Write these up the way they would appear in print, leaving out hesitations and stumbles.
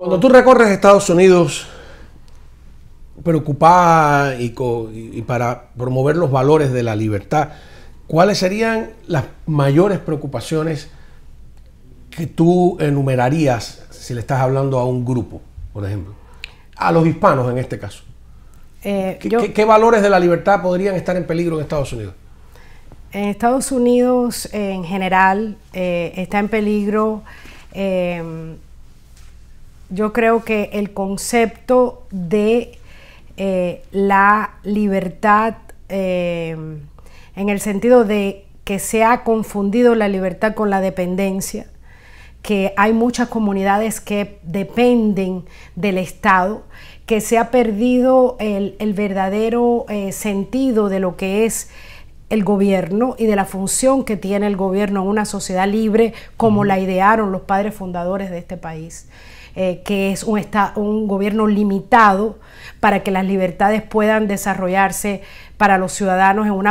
Cuando tú recorres Estados Unidos preocupada y para promover los valores de la libertad, ¿cuáles serían las mayores preocupaciones que tú enumerarías si le estás hablando a un grupo, por ejemplo? A los hispanos en este caso. ¿Qué valores de la libertad podrían estar en peligro en Estados Unidos? En Estados Unidos, en general, está en peligro, yo creo que el concepto de la libertad, en el sentido de que se ha confundido la libertad con la dependencia, que hay muchas comunidades que dependen del Estado, que se ha perdido el verdadero sentido de lo que es el gobierno y de la función que tiene el gobierno en una sociedad libre como la idearon los padres fundadores de este país, que es un gobierno limitado para que las libertades puedan desarrollarse para los ciudadanos en un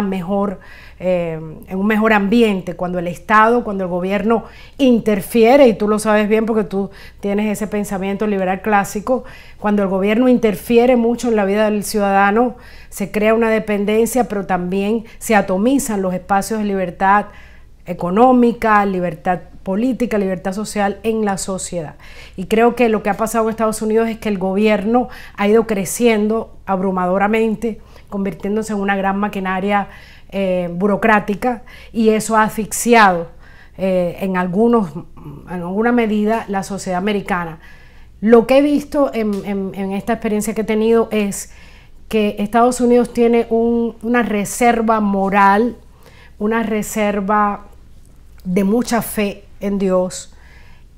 mejor ambiente. Cuando el Estado, cuando el gobierno interfiere, y tú lo sabes bien porque tú tienes ese pensamiento liberal clásico, cuando el gobierno interfiere mucho en la vida del ciudadano, se crea una dependencia, pero también se atomizan los espacios de libertad económica, libertad política, libertad social en la sociedad. Y creo que lo que ha pasado en Estados Unidos es que el gobierno ha ido creciendo abrumadoramente, convirtiéndose en una gran maquinaria burocrática, y eso ha asfixiado en alguna medida la sociedad americana. Lo que he visto en esta experiencia que he tenido es que Estados Unidos tiene una reserva moral, una reserva de mucha fe en Dios,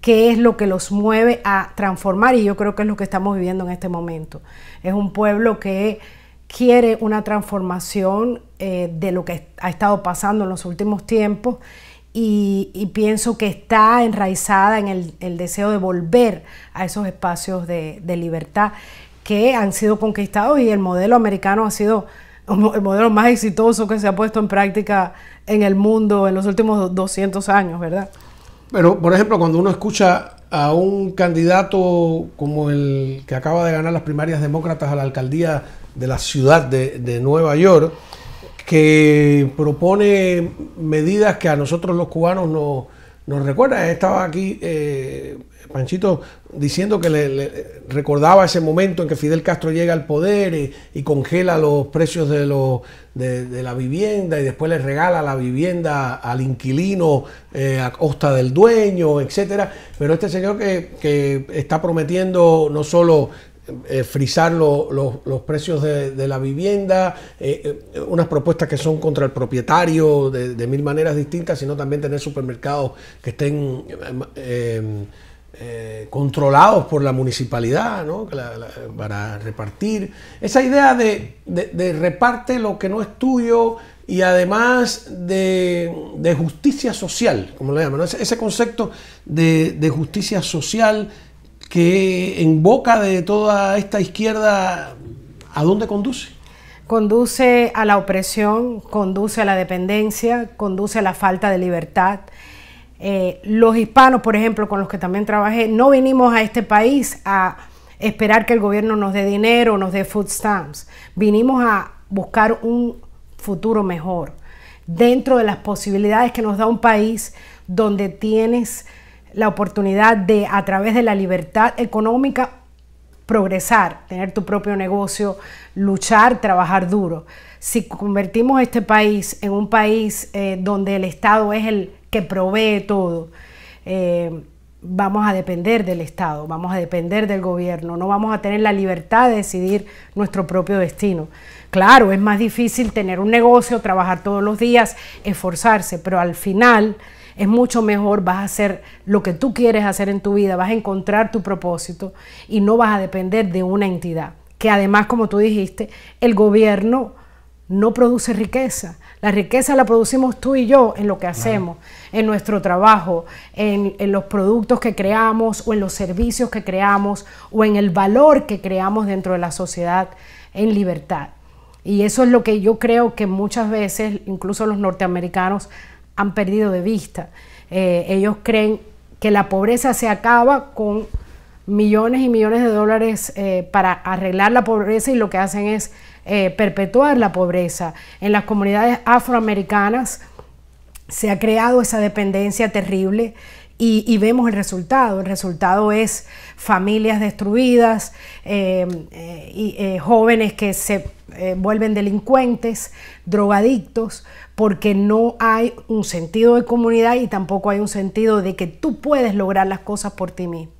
que es lo que los mueve a transformar, y yo creo que es lo que estamos viviendo en este momento. Es un pueblo que quiere una transformación de lo que ha estado pasando en los últimos tiempos, y pienso que está enraizada en el deseo de volver a esos espacios de libertad que han sido conquistados, y el modelo americano ha sido el modelo más exitoso que se ha puesto en práctica en el mundo en los últimos 200 años, ¿verdad? Pero, por ejemplo, cuando uno escucha a un candidato como el que acaba de ganar las primarias demócratas a la alcaldía de la ciudad de Nueva York, que propone medidas que a nosotros los cubanos nos recuerdan. Estaba aquí Panchito diciendo que le recordaba ese momento en que Fidel Castro llega al poder y congela los precios de la vivienda, y después le regala la vivienda al inquilino a costa del dueño, etcétera. Pero este señor que está prometiendo no solo frizar los precios de la vivienda, unas propuestas que son contra el propietario de mil maneras distintas, sino también tener supermercados que estén controlados por la municipalidad, ¿no? Para repartir. Esa idea de reparte lo que no es tuyo, y además de justicia social, como le llaman, ¿no? Ese concepto de justicia social que en boca de toda esta izquierda, ¿a dónde conduce? Conduce a la opresión, conduce a la dependencia, conduce a la falta de libertad. Los hispanos, por ejemplo, con los que también trabajé, no vinimos a este país a esperar que el gobierno nos dé dinero, nos dé food stamps. Vinimos a buscar un futuro mejor, dentro de las posibilidades que nos da un país donde tienes la oportunidad de, a través de la libertad económica, progresar, tener tu propio negocio, luchar, trabajar duro. Si convertimos este país en un país donde el Estado es el que provee todo, vamos a depender del Estado, vamos a depender del gobierno, no vamos a tener la libertad de decidir nuestro propio destino. Claro, es más difícil tener un negocio, trabajar todos los días, esforzarse, pero al final es mucho mejor, vas a hacer lo que tú quieres hacer en tu vida, vas a encontrar tu propósito y no vas a depender de una entidad. Que además, como tú dijiste, el gobierno no produce riqueza. La riqueza la producimos tú y yo en lo que hacemos, en nuestro trabajo, en los productos que creamos, o en los servicios que creamos, o en el valor que creamos dentro de la sociedad en libertad. Y eso es lo que yo creo que muchas veces, incluso los norteamericanos, han perdido de vista. Ellos creen que la pobreza se acaba con millones y millones de dólares para arreglar la pobreza, y lo que hacen es perpetuar la pobreza. En las comunidades afroamericanas se ha creado esa dependencia terrible y vemos el resultado. El resultado es familias destruidas, jóvenes que se vuelven delincuentes, drogadictos, porque no hay un sentido de comunidad y tampoco hay un sentido de que tú puedes lograr las cosas por ti mismo.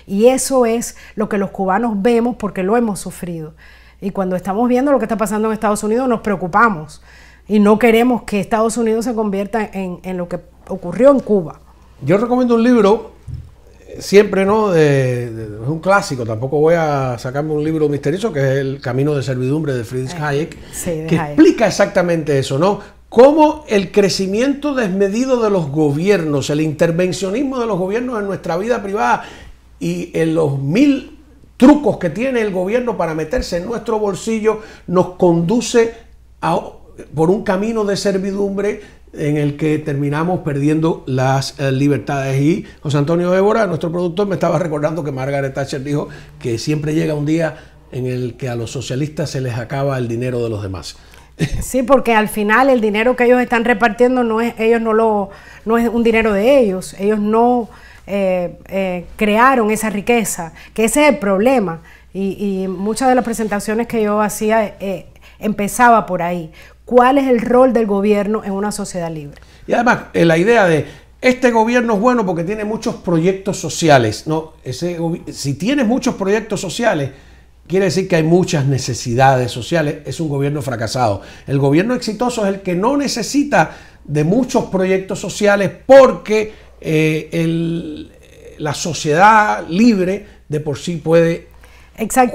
Y eso es lo que los cubanos vemos porque lo hemos sufrido. Y cuando estamos viendo lo que está pasando en Estados Unidos nos preocupamos y no queremos que Estados Unidos se convierta en lo que ocurrió en Cuba. Yo recomiendo un libro, siempre, ¿no? Es un clásico, tampoco voy a sacarme un libro misterioso, que es El camino de servidumbre de Friedrich Hayek, sí, de que Hayek. Explica exactamente eso, ¿no? Cómo el crecimiento desmedido de los gobiernos, el intervencionismo de los gobiernos en nuestra vida privada y en los 1000 trucos que tiene el gobierno para meterse en nuestro bolsillo nos conduce por un camino de servidumbre en el que terminamos perdiendo las libertades. Y José Antonio Évora, nuestro productor, me estaba recordando que Margaret Thatcher dijo que siempre llega un día en el que a los socialistas se les acaba el dinero de los demás. Sí, porque al final el dinero que ellos están repartiendo no es un dinero de ellos. Ellos no crearon esa riqueza, que ese es el problema. Y muchas de las presentaciones que yo hacía empezaba por ahí. ¿Cuál es el rol del gobierno en una sociedad libre? Y además, la idea de este gobierno es bueno porque tiene muchos proyectos sociales. No, si tienes muchos proyectos sociales, quiere decir que hay muchas necesidades sociales. Es un gobierno fracasado. El gobierno exitoso es el que no necesita de muchos proyectos sociales porque la sociedad libre de por sí puede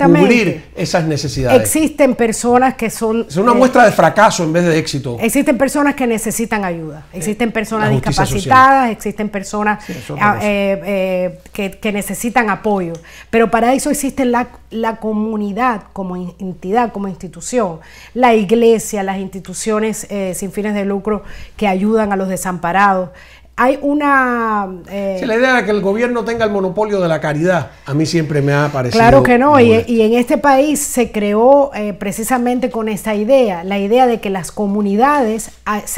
cubrir esas necesidades. Existen personas que son... Es una muestra de fracaso en vez de éxito. Existen personas que necesitan ayuda. Existen personas discapacitadas, social. Existen personas que necesitan apoyo. Pero para eso existe la comunidad como entidad, como institución. La iglesia, las instituciones sin fines de lucro que ayudan a los desamparados. Hay una... Sí, la idea de que el gobierno tenga el monopolio de la caridad, a mí siempre me ha parecido... Claro que no, y en este país se creó precisamente con esta idea, la idea de que las comunidades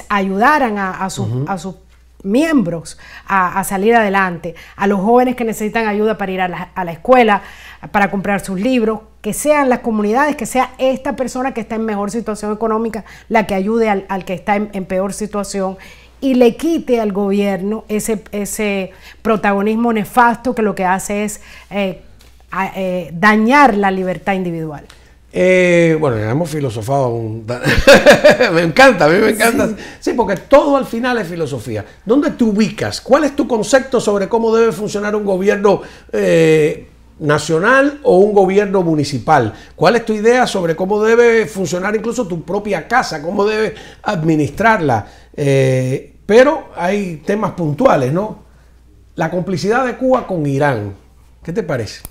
ayudaran a sus miembros a salir adelante, a los jóvenes que necesitan ayuda para ir a la escuela, para comprar sus libros, que sean las comunidades, que sea esta persona que está en mejor situación económica la que ayude al que está en peor situación, y le quite al gobierno ese protagonismo nefasto que lo que hace es dañar la libertad individual. Bueno, ya hemos filosofado. Me encanta, a mí me encanta. Sí, porque todo al final es filosofía. ¿Dónde te ubicas? ¿Cuál es tu concepto sobre cómo debe funcionar un gobierno nacional o un gobierno municipal? ¿Cuál es tu idea sobre cómo debe funcionar incluso tu propia casa? ¿Cómo debe administrarla? Pero hay temas puntuales, ¿no? La complicidad de Cuba con Irán, ¿qué te parece?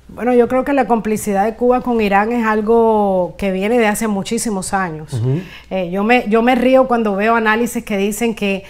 Bueno, yo creo que la complicidad de Cuba con Irán es algo que viene de hace muchísimos años. Yo me río cuando veo análisis que dicen que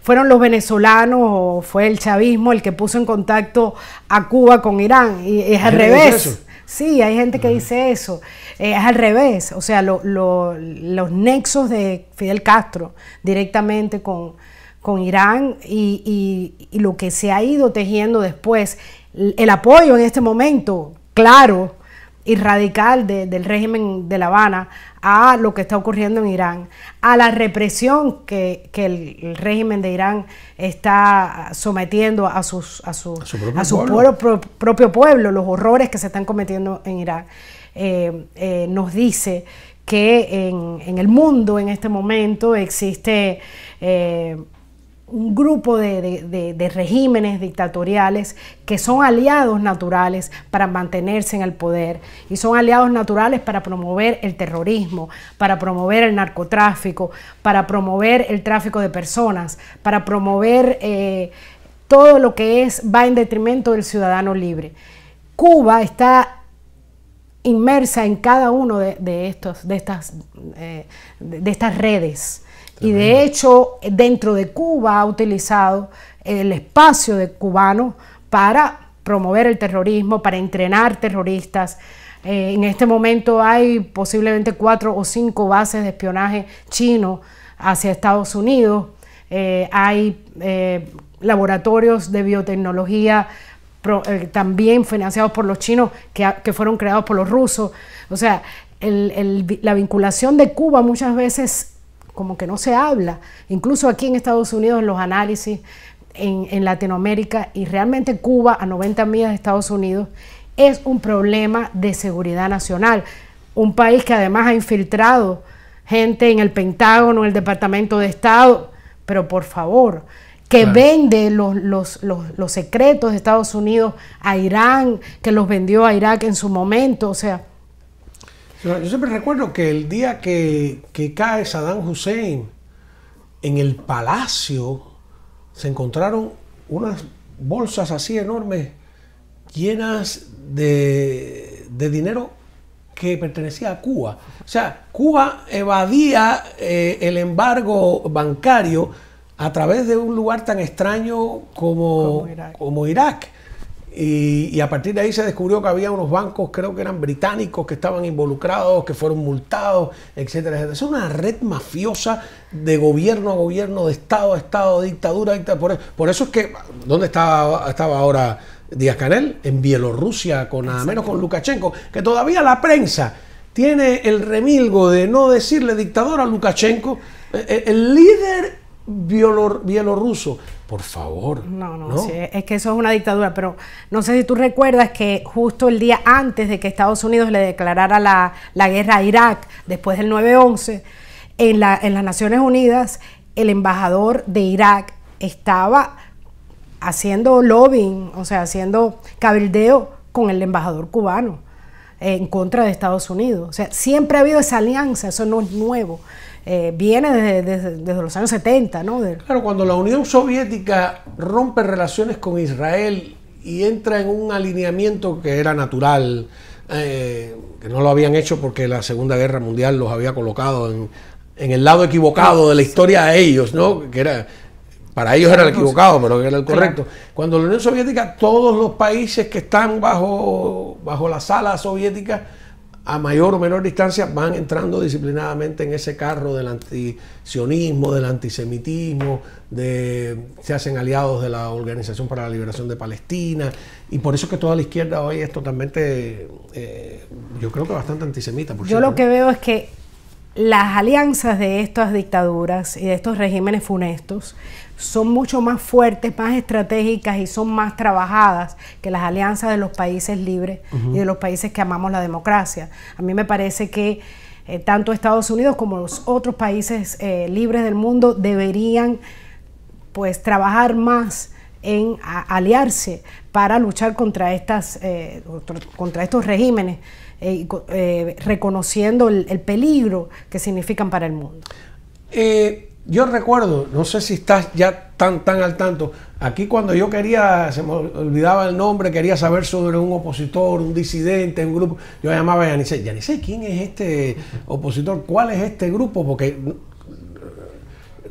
fueron los venezolanos o fue el chavismo el que puso en contacto a Cuba con Irán, y es al revés. Sí, hay gente que dice eso. Es al revés, o sea, los nexos de Fidel Castro directamente con Irán y lo que se ha ido tejiendo después, el apoyo en este momento claro y radical del régimen de La Habana a lo que está ocurriendo en Irán, a la represión que el régimen de Irán está sometiendo a su propio pueblo, los horrores que se están cometiendo en Irán, nos dice que en el mundo en este momento existe un grupo de regímenes dictatoriales que son aliados naturales para mantenerse en el poder, y son aliados naturales para promover el terrorismo, para promover el narcotráfico, para promover el tráfico de personas, para promover todo lo que va en detrimento del ciudadano libre. Cuba está inmersa en cada uno de estas redes. Y de hecho, dentro de Cuba ha utilizado el espacio de cubano para promover el terrorismo, para entrenar terroristas. En este momento hay posiblemente 4 o 5 bases de espionaje chino hacia Estados Unidos. Hay laboratorios de biotecnología también financiados por los chinos que fueron creados por los rusos. O sea, la vinculación de Cuba muchas veces como que no se habla, incluso aquí en Estados Unidos en los análisis, en Latinoamérica, y realmente Cuba, a 90 millas de Estados Unidos, es un problema de seguridad nacional. Un país que además ha infiltrado gente en el Pentágono, en el Departamento de Estado, pero por favor, que claro, vende los secretos de Estados Unidos a Irán, que los vendió a Irak en su momento, o sea. Yo siempre recuerdo que el día que cae Saddam Hussein, en el palacio se encontraron unas bolsas así enormes llenas de dinero que pertenecía a Cuba. O sea, Cuba evadía el embargo bancario a través de un lugar tan extraño como Irak. Y a partir de ahí se descubrió que había unos bancos, creo que eran británicos, que estaban involucrados, que fueron multados, etcétera, etcétera. Es una red mafiosa de gobierno a gobierno, de estado a estado, de dictadura a dictadura. Por eso es que, ¿dónde estaba ahora Díaz-Canel? En Bielorrusia, con nada menos con Lukashenko, que todavía la prensa tiene el remilgo de no decirle dictador a Lukashenko, el líder bielorruso. Por favor. No. Sí, es que eso es una dictadura, pero no sé si tú recuerdas que justo el día antes de que Estados Unidos le declarara la guerra a Irak, después del 9/11, en las Naciones Unidas, el embajador de Irak estaba haciendo lobbying, o sea, haciendo cabildeo con el embajador cubano en contra de Estados Unidos. O sea, siempre ha habido esa alianza, eso no es nuevo. Viene desde los años 70, ¿no? Claro, cuando la Unión Soviética rompe relaciones con Israel y entra en un alineamiento que era natural, que no lo habían hecho porque la Segunda Guerra Mundial los había colocado en el lado equivocado de la historia de ellos, ¿no? Que era, para ellos era el equivocado, pero que era el correcto. Claro. Cuando la Unión Soviética, todos los países que están bajo la sala soviética, a mayor o menor distancia, van entrando disciplinadamente en ese carro del antisionismo, del antisemitismo, se hacen aliados de la Organización para la Liberación de Palestina, y por eso es que toda la izquierda hoy es totalmente, yo creo que bastante antisemita. Yo lo que veo es que las alianzas de estas dictaduras y de estos regímenes funestos son mucho más fuertes, más estratégicas y son más trabajadas que las alianzas de los países libres y de los países que amamos la democracia. A mí me parece que tanto Estados Unidos como los otros países libres del mundo deberían pues trabajar más en aliarse para luchar contra estos regímenes, reconociendo el peligro que significan para el mundo. Yo recuerdo, no sé si estás ya tan al tanto, aquí cuando yo quería, se me olvidaba el nombre, quería saber sobre un opositor, un disidente, un grupo, yo llamaba a Yanisei. Yanisei, ¿quién es este opositor? ¿Cuál es este grupo? Porque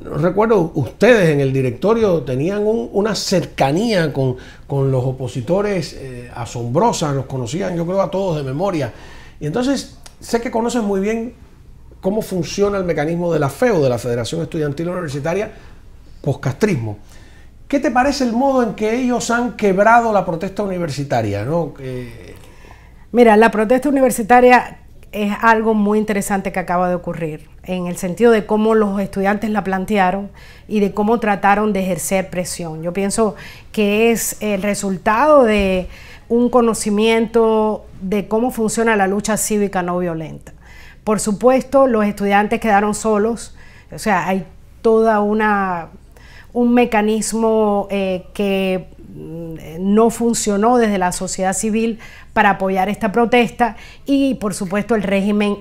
no recuerdo, ustedes en el directorio tenían una cercanía con los opositores asombrosa, nos conocían yo creo a todos de memoria. Y entonces sé que conocen muy bien cómo funciona el mecanismo de la FEU, de la Federación Estudiantil Universitaria, poscastrismo. ¿Qué te parece el modo en que ellos han quebrado la protesta universitaria, ¿no? Mira, la protesta universitaria es algo muy interesante que acaba de ocurrir, en el sentido de cómo los estudiantes la plantearon y de cómo trataron de ejercer presión. Yo pienso que es el resultado de un conocimiento de cómo funciona la lucha cívica no violenta. Por supuesto, los estudiantes quedaron solos, o sea, hay toda un mecanismo que no funcionó desde la sociedad civil para apoyar esta protesta y, por supuesto, el régimen,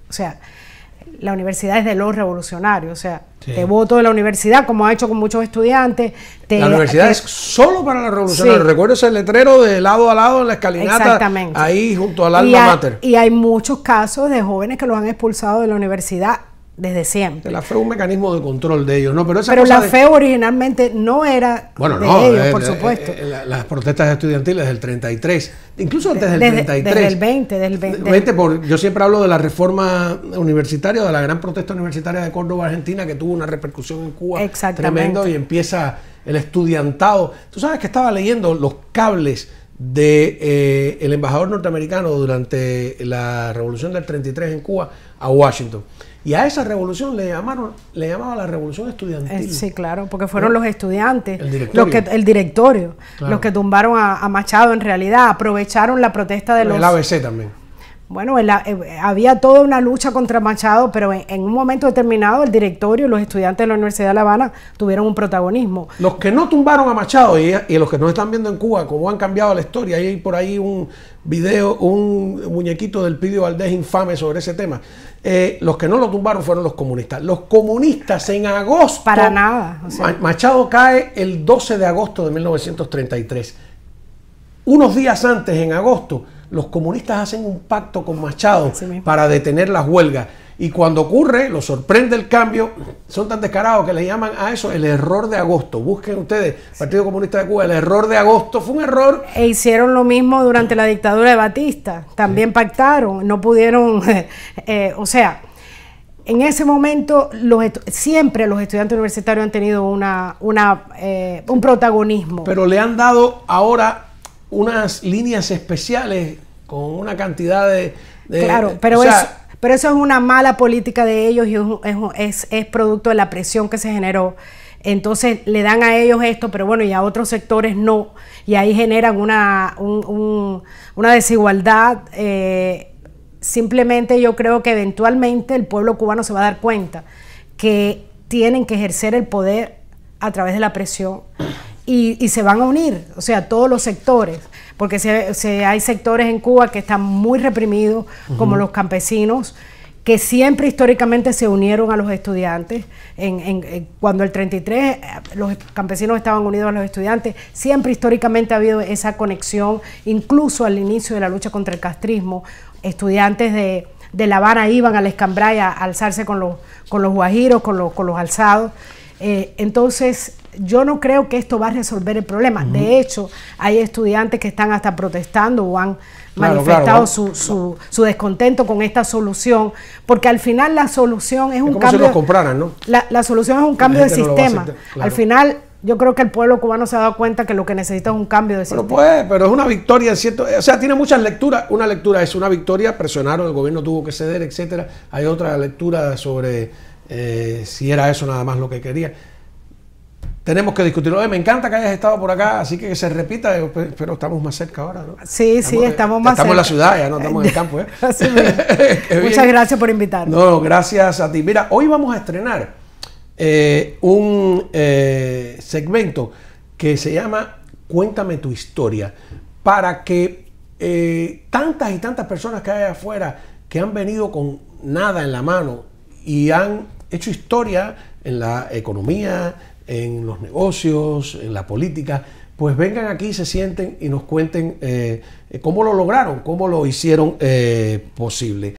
o sea, la universidad es de los revolucionarios, o sea, sí, te voto de la universidad, como ha hecho con muchos estudiantes. La universidad es solo para los revolucionarios. Sí. Recuerdo ese letrero de lado a lado en la escalinata, ahí junto al alma mater. Y hay muchos casos de jóvenes que los han expulsado de la universidad desde siempre. La fe es un mecanismo de control de ellos, ¿no? Pero la fe originalmente no era de ellos, por supuesto. Las protestas estudiantiles del 33, incluso antes del 33. Desde el 20. Yo siempre hablo de la reforma universitaria, de la gran protesta universitaria de Córdoba, Argentina, que tuvo una repercusión en Cuba tremendo, y empieza el estudiantado. Tú sabes que estaba leyendo los cables de el embajador norteamericano durante la revolución del 33 en Cuba a Washington. Y a esa revolución le llamaban la revolución estudiantil. Sí, claro, porque fueron los estudiantes, el directorio, claro, los que tumbaron a Machado. En realidad aprovecharon la protesta de el ABC también. Bueno, había toda una lucha contra Machado, pero en un momento determinado el directorio y los estudiantes de la Universidad de La Habana tuvieron un protagonismo. Los que no tumbaron a Machado y los que nos están viendo en Cuba, cómo han cambiado la historia, hay por ahí un video, un muñequito del Pidio Valdés infame sobre ese tema. Los que no lo tumbaron fueron los comunistas. Los comunistas en agosto... Para nada. O sea, Machado cae el 12 de agosto de 1933. Unos días antes, en agosto, los comunistas hacen un pacto con Machado para detener las huelgas. Y cuando ocurre, lo sorprende el cambio, son tan descarados que le llaman a eso el error de agosto. Busquen ustedes, Partido Comunista de Cuba, el error de agosto. Fue un error. E hicieron lo mismo durante la dictadura de Batista. También pactaron, no pudieron, o sea, en ese momento siempre los estudiantes universitarios han tenido un protagonismo. Pero le han dado ahora unas líneas especiales con una cantidad de claro, pero eso es una mala política de ellos y es producto de la presión que se generó. Entonces le dan a ellos esto, pero bueno, y a otros sectores no. Y ahí generan una desigualdad. Simplemente yo creo que eventualmente el pueblo cubano se va a dar cuenta que tienen que ejercer el poder a través de la presión y se van a unir, o sea, todos los sectores, porque hay sectores en Cuba que están muy reprimidos, como los campesinos, que siempre históricamente se unieron a los estudiantes. Cuando el 33 los campesinos estaban unidos a los estudiantes, siempre históricamente ha habido esa conexión, incluso al inicio de la lucha contra el castrismo. Estudiantes de La Habana iban al Escambray a alzarse con los guajiros, con los alzados. Entonces, yo no creo que esto va a resolver el problema. De hecho, hay estudiantes que están hasta protestando o han manifestado su descontento con esta solución, porque al final la solución es un cambio. Como si los compraran, ¿no? La solución es un cambio de sistema. Al final, yo creo que el pueblo cubano se ha dado cuenta que lo que necesita es un cambio de sistema. Pero es una victoria, ¿cierto? O sea, tiene muchas lecturas. Una lectura es una victoria, presionaron, el gobierno tuvo que ceder, etcétera. Hay otra lectura sobre si era eso nada más lo que quería. Tenemos que discutirlo. Me encanta que hayas estado por acá, así que se repita, pero estamos más cerca ahora, ¿no? Sí, estamos más cerca. Estamos en la ciudad, ya no estamos en el campo, Muchas gracias por invitarnos. No, gracias a ti. Mira, hoy vamos a estrenar un segmento que se llama Cuéntame tu historia, para que tantas y tantas personas que hay afuera que han venido con nada en la mano y han hecho historia en la economía, en los negocios, en la política, pues vengan aquí, se sienten y nos cuenten cómo lo lograron, cómo lo hicieron posible.